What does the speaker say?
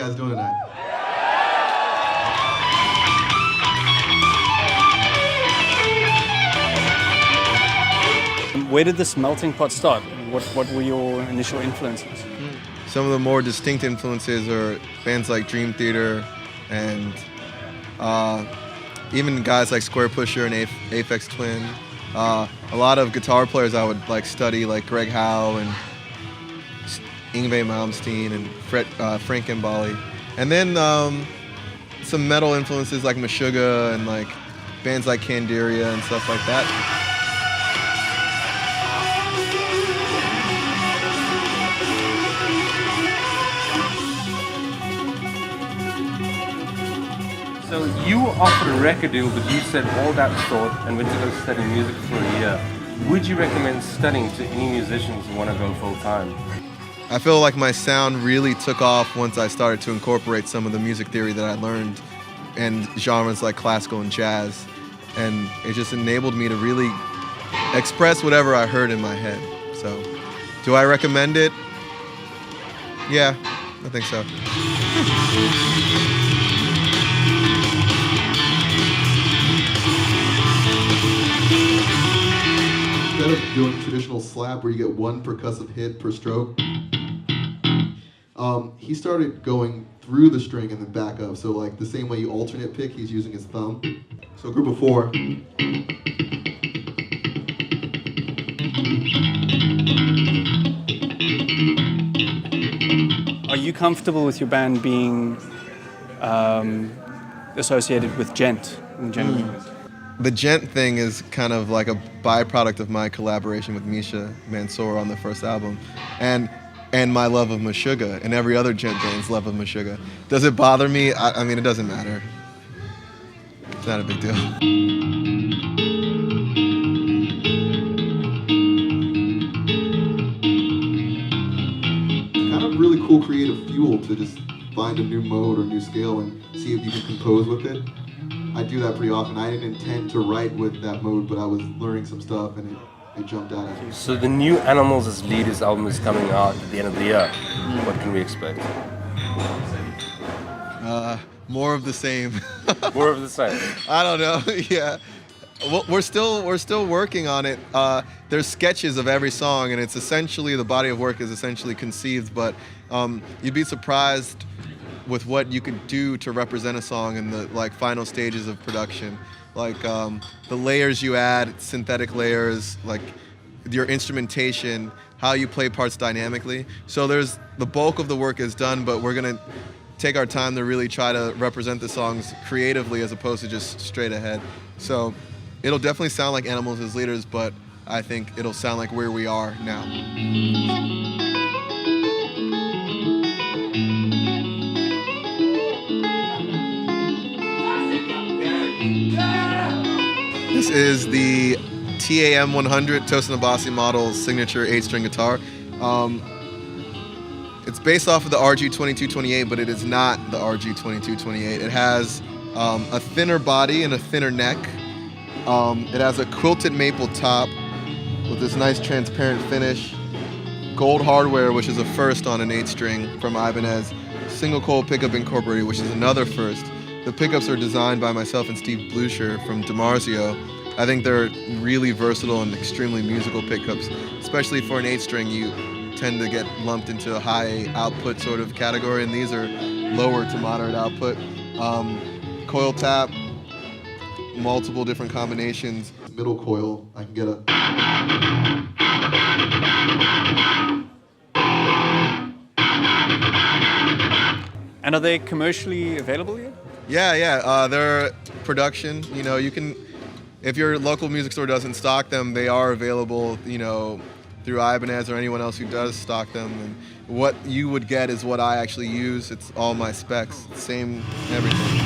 guys doing tonight? Where did this melting pot start? What were your initial influences? Some of the more distinct influences are bands like Dream Theater and even guys like Square Pusher and Aphex Twin. A lot of guitar players I would like study, like Greg Howe and Yngwie Malmsteen and Frank Mbali. And then some metal influences like Meshuggah and like bands like Candiria and stuff like that. So you were offered a record deal, but you said all that thought and went to go study music for a year. Would you recommend studying to any musicians who want to go full time? I feel like my sound really took off once I started to incorporate some of the music theory that I learned in genres like classical and jazz. And it just enabled me to really express whatever I heard in my head. So, do I recommend it? Yeah, I think so. Instead of doing traditional slap where you get one percussive hit per stroke, he started going through the string and then back up. So like the same way you alternate pick, he's using his thumb. So a group of 4. Are you comfortable with your band being associated with gent in general? The gent thing is kind of like a byproduct of my collaboration with Misha Mansour on the first album, and my love of Meshuggah and every other gent band's love of Meshuggah. Does it bother me? I mean, it doesn't matter. It's not a big deal. Kind of really cool creative fuel to just find a new mode or new scale and see if you can compose with it. I do that pretty often. I didn't intend to write with that mode, but I was learning some stuff and it jumped out at me. So the new Animals as Leaders album is coming out at the end of the year. What can we expect? More of the same. More of the same. I don't know. Yeah, well, we're still working on it. There's sketches of every song, and it's essentially the body of work is essentially conceived. But you'd be surprised with what you could do to represent a song in the like final stages of production. Like the layers you add, synthetic layers, like your instrumentation, how you play parts dynamically. So there's the bulk of the work is done, but we're gonna take our time to really try to represent the songs creatively as opposed to just straight ahead. So it'll definitely sound like Animals as Leaders, but I think it'll sound like where we are now. This is the TAM 100 Tosin Abasi model signature 8-string guitar. It's based off of the RG-2228, but it is not the RG-2228. It has a thinner body and a thinner neck. It has a quilted maple top with this nice transparent finish. Gold hardware, which is a first on an 8-string from Ibanez. Single coil pickup incorporated, which is another first. The pickups are designed by myself and Steve Blucher from DiMarzio. I think they're really versatile and extremely musical pickups. Especially for an 8-string, you tend to get lumped into a high output sort of category, and these are lower to moderate output. Coil tap, multiple different combinations. Middle coil, I can get a... And are they commercially available yet? Yeah, they're production. You know, you can, if your local music store doesn't stock them, they are available, you know, through Ibanez or anyone else who does stock them. And what you would get is what I actually use. It's all my specs, same everything.